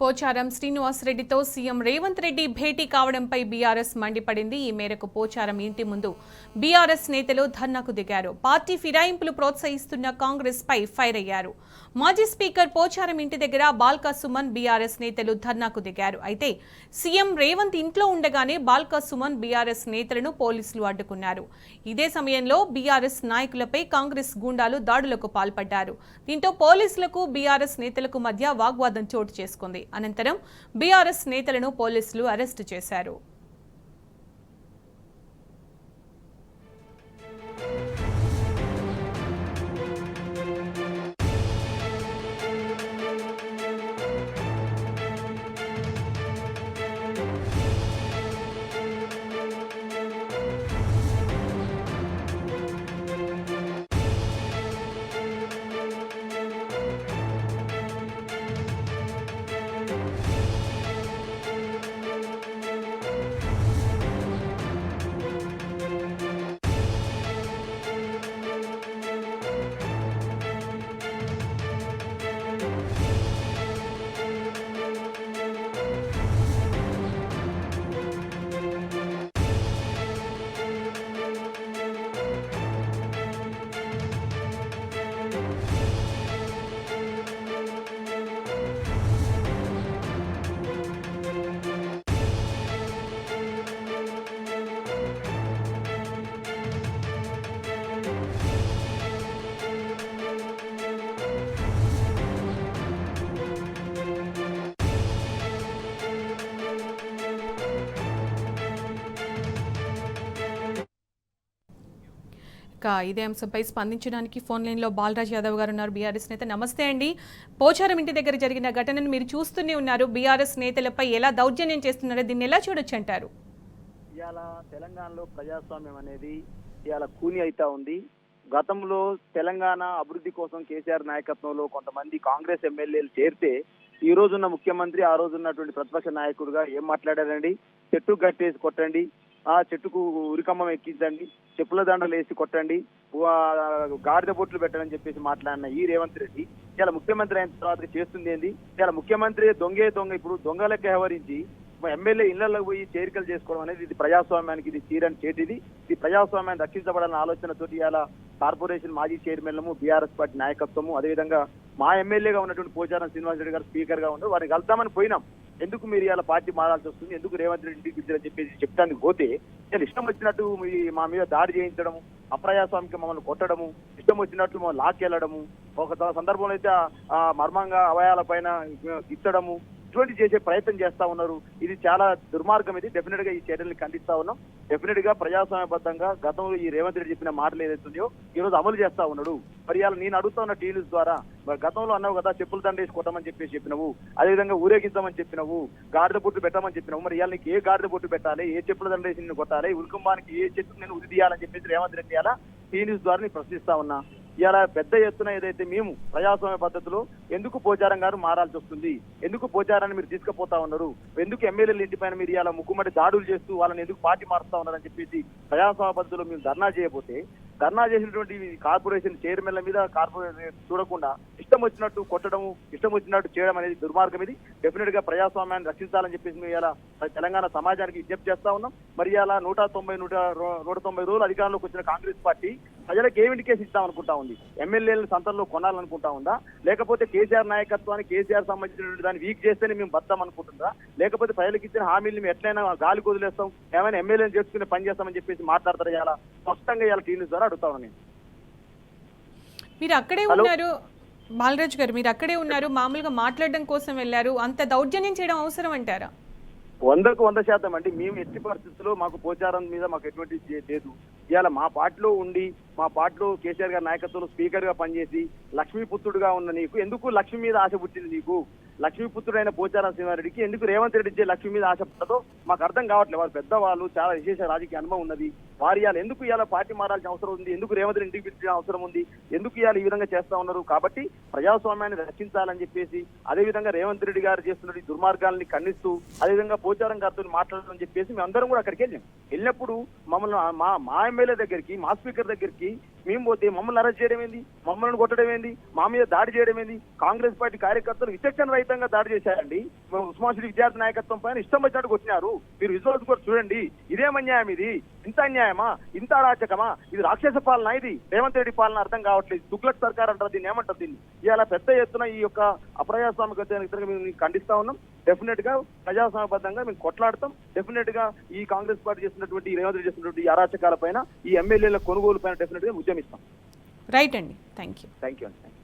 Pocharam శ్రీనివాసరెడ్డితో CM Revanth Reddy భేటీ కావడంపై BRS మండిపడింది. ఈ మేరకు పోచారం ఇంటి ముందు బీఆర్ఎస్ నేతలు ధర్నాకు దిగారు. పార్టీ ఫిరాయింపులు ప్రోత్సహిస్తున్న కాంగ్రెస్ పై ఫైర్ అయ్యారు. మాజీ స్పీకర్ పోచారం ఇంటి దగ్గర బాల్కా సుమన్ బీఆర్ఎస్ నేతలు ధర్నాకు దిగారు. అయితే సీఎం రేవంత్ ఇంట్లో ఉండగానే బాల్కా సుమన్ బీఆర్ఎస్ నేతలను పోలీసులు అడ్డుకున్నారు. ఇదే సమయంలో బీఆర్ఎస్ నాయకులపై కాంగ్రెస్ గూండాలు దాడులకు పాల్పడ్డారు. దీంతో పోలీసులకు బీఆర్ఎస్ నేతలకు మధ్య వాగ్వాదం చోటు చేసుకుంది. అనంతరం బీఆర్ఎస్ నేతలను పోలీసులు అరెస్టు చేశారు. ఇదే అంశంపై స్పందించడానికి ఫోన్ లైన్లో బాలరాజ్ యాదవ్ గారు ఉన్నారు, బీఆర్ఎస్ నేత. నమస్తే అండి. పోచారం ఇంటి దగ్గర జరిగిన ఘటనను మీరు చూస్తూనే ఉన్నారు. బీఆర్ఎస్ నేతలపై ఎలా దౌర్జన్యం చేస్తున్నారో దీన్ని ఎలా చూడొచ్చు అంటారు? ఇవాళ తెలంగాణలో ప్రజాస్వామ్యం అనేది ఇవాళ కూని అయితా ఉంది. గతంలో తెలంగాణ అభివృద్ధి కోసం కేసీఆర్ నాయకత్వంలో కొంతమంది కాంగ్రెస్ ఎమ్మెల్యేలు చేరితే ఈ రోజున్న ముఖ్యమంత్రి ఆ రోజున్నటువంటి ప్రతిపక్ష నాయకుడిగా ఏం మాట్లాడారండి? చెట్టు గట్టేసి కొట్టండి, ఆ చెట్టుకు ఉరికమ్మం ఎక్కించండి, చెప్పుల దండలు వేసి కొట్టండి, గాడిద బొట్లు పెట్టని చెప్పేసి మాట్లాడిన ఈ రేవంత్ రెడ్డి ఇలా ముఖ్యమంత్రి అయిన తర్వాత చేస్తుంది ఏంది? ఇలా ముఖ్యమంత్రి దొంగ ఇప్పుడు దొంగలకి వ్యవహరించి ఎమ్మెల్యే ఇళ్లలో పోయి చేరికలు చేసుకోవడం అనేది ఇది ప్రజాస్వామ్యానికి ఇది తీరని చేతిది. ఇది ప్రజాస్వామ్యాన్ని రక్షించబడాలన్న ఆలోచనతోటి ఇలా కార్పొరేషన్ మాజీ చైర్మన్లము బీఆర్ఎస్ పార్టీ నాయకత్వము అదేవిధంగా మా ఎమ్మెల్యేగా ఉన్నటువంటి పోచారం శ్రీనివాసరెడ్డి గారు స్పీకర్ గా ఉన్నారు. వారిని కలుద్దామని పోయినాం. ఎందుకు మీరు ఇలా పార్టీ మారాల్సి వస్తుంది, ఎందుకు రేవంత్ రెడ్డి ఇంటికి పిలిచారని చెప్పేసి చెప్తానికి పోతే ఇలా ఇష్టం వచ్చినట్టు మా మీద దాడి చేయించడము, అప్రజాస్వామిక మమ్మల్ని కొట్టడము, ఇష్టం వచ్చినట్లు మమ్మల్ని లాక్కెళ్లడము, ఒక సందర్భంలో అయితే మర్మంగా అవయాల పైన ఇచ్చడము, ఇటువంటి చేసే ప్రయత్నం చేస్తా ఉన్నారు. ఇది చాలా దుర్మార్గం. ఇది డెఫినెట్ గా ఈ చర్యల్ని ఖండిస్తా ఉన్నాం. డెఫినెట్ గా ప్రజాస్వామ్యబద్ధంగా గతంలో ఈ రేవంత్ రెడ్డి చెప్పిన మాటలు ఏదైతుందో ఈ రోజు అమలు చేస్తా ఉన్నాడు. మరి ఇలా నేను అడుగుతా ఉన్న టీవీస్ ద్వారా గతంలో అన్నావు కదా చెప్పులు దండేసి కొట్టమని చెప్పేసి చెప్పినవు, అదేవిధంగా ఊరేగించమని చెప్పినవు, గాడిద బొట్టు పెట్టమని చెప్పినవు. మరి ఇవాళ నీకు ఏ గాడిద బొట్టు పెట్టాలి, ఏ చెప్పులు దండేసి నిన్ను కొట్టాలి, ఉల్కంబానికి ఏ చెట్టుకు నేను ఉరి తీయాలని చెప్పేసి రేవంత్ రెడ్డి ఇలా టీవీస్ ద్వారా నేను ప్రశ్నిస్తా ఉన్నా. ఇలా పెద్ద ఎత్తున ఏదైతే మేము ప్రజాస్వామ్య పద్ధతిలో ఎందుకు పోచారం గారు మారాల్సి వస్తుంది, ఎందుకు పోచారాన్ని మీరు తీసుకుపోతా ఉన్నారు, ఎందుకు ఎమ్మెల్యేల ఇంటిపైన మీరు ఇలా ముక్కుమడి దాడులు చేస్తూ వాళ్ళని ఎందుకు పార్టీ మారుస్తా ఉన్నారని చెప్పేసి ప్రజాస్వామ్య పద్ధతిలో మేము ధర్నా చేయబోతే ధర్నా చేసినటువంటి కార్పొరేషన్ చైర్మన్ల మీద కార్పొరేషన్ చూడకుండా ఇష్టం వచ్చినట్టు కొట్టడం, ఇష్టం వచ్చినట్టు చేయడం అనేది దుర్మార్గం. ఇది డెఫినెట్ గా ప్రజాస్వామ్యాన్ని రక్షించాలని చెప్పేసి మేము ఇలా తెలంగాణ సమాజానికి విజ్ఞప్తి చేస్తా ఉన్నాం. మరి ఇలా 190 రోజులు అధికారంలోకి వచ్చిన కాంగ్రెస్ పార్టీ ప్రజలకు ఏ ఇండికేషన్ ఇస్తాం అనుకుంటా ఉంది? ఎమ్మెల్యేలను సంతల్లో కొనాలనుకుంటా ఉందా, లేకపోతే కేసీఆర్ నాయకత్వాన్ని కేసీఆర్ సంబంధించిన దాన్ని వీక్ చేస్తేనే మేము బతాం అనుకుంటుందా, లేకపోతే ప్రజలకు ఇచ్చిన హామీలు మేము ఎట్లయినా గాలి కొదిలేస్తాం, ఏమైనా ఎమ్మెల్యేలు చేసుకునే పని చేస్తామని చెప్పేసి మాట్లాడతారు? ఇలా స్పష్టంగా ఇలా టీవీ ద్వారా అడుగుతా ఉన్నాను. మీరు అక్కడే ఉన్నారు బాలరాజ్ గారు, మీరు అక్కడే ఉన్నారు, మామూలుగా మాట్లాడడం కోసం వెళ్ళారు, అంత దౌర్జన్యం చేయడం అవసరం అంటారా? 100% అండి. మేము ఎట్టి పరిస్థితుల్లో మాకు పోచారం మీద మాకు ఎటువంటి లేదు. ఇవాళ మా పార్టీలో ఉండి మా పార్టీలో కేసీఆర్ గారి నాయకత్వంలో స్పీకర్ గా పనిచేసి లక్ష్మీపుత్రుడుగా ఉన్న నీకు ఎందుకు లక్ష్మి మీద ఆశ పుట్టింది? నీకు లక్ష్మీపుత్రుడైన పోచారం శ్రీనివాసరెడ్డికి ఎందుకు రేవంత్ రెడ్డి ఇచ్చే లక్ష్మి మీద ఆశ పడదో మాకు అర్థం కావట్లేదు. వారు పెద్దవాళ్ళు, చాలా విశేష రాజకీయ అనుభవం ఉన్నది. వారు ఇవాళ ఎందుకు ఇవాళ పార్టీ మారాల్సిన అవసరం ఉంది, ఎందుకు రేవంత్ రెడ్డి ఇంటికి పిలిచిన అవసరం ఉంది, ఎందుకు ఇవాళ ఈ విధంగా చేస్తా ఉన్నారు? కాబట్టి ప్రజాస్వామ్యాన్ని రక్షించాలని చెప్పేసి అదేవిధంగా రేవంత్ రెడ్డి గారు చేస్తున్న దుర్మార్గాల్ని ఖండిస్తూ అదేవిధంగా పోచారం గారితో మాట్లాడాలని చెప్పేసి మేము అందరం కూడా అక్కడికి వెళ్ళినప్పుడు మమ్మల్ని మా ఎమ్మెల్యే దగ్గరికి, మా స్పీకర్ దగ్గరికి మేము పోతే మమ్మల్ని అరెస్ట్ చేయడం ఏంది, మమ్మల్ని కొట్టడం ఏంది, మా మీద దాడి చేయడం ఏంది? కాంగ్రెస్ పార్టీ కార్యకర్తలు విచక్షణ రహితంగా దాడి చేశారండి. ఉస్మాన్ షరీఫ్ విద్యార్థి నాయకత్వం పైన ఇష్టం వచ్చినట్టు వచ్చినారు. మీరు విజువల్స్ కూడా చూడండి. ఇదేం అన్యాయం ఇది? ఇంత అన్యాయమా? ఇంత అరాచకమా? ఇది రాక్షస పాలన, ఇది రేవంత్ రెడ్డి పాలన అర్థం కావట్లేదు. తుగ్లక్ సర్కార్ అంటారు దీన్ని, ఏమంటారు దీన్ని? ఇవాళ పెద్ద ఎత్తున ఈ యొక్క అప్రజాస్వామిక మేము ఖండిస్తా ఉన్నాం. డెఫినెట్ గా ప్రజాస్వామ్యబద్ధంగా మేము కొట్లాడతాం. డెఫినెట్ గా ఈ కాంగ్రెస్ పార్టీ చేస్తున్నటువంటి, రేవంత్ రెడ్డి చేస్తున్నటువంటి ఈ అరాచకాల పైన, ఈ ఎమ్మెల్యేల కొనుగోలు పైన డెఫినెట్ గా ఉద్యమిస్తాం. రైట్ అండి, థ్యాంక్ యూ. థ్యాంక్ యూ అండి.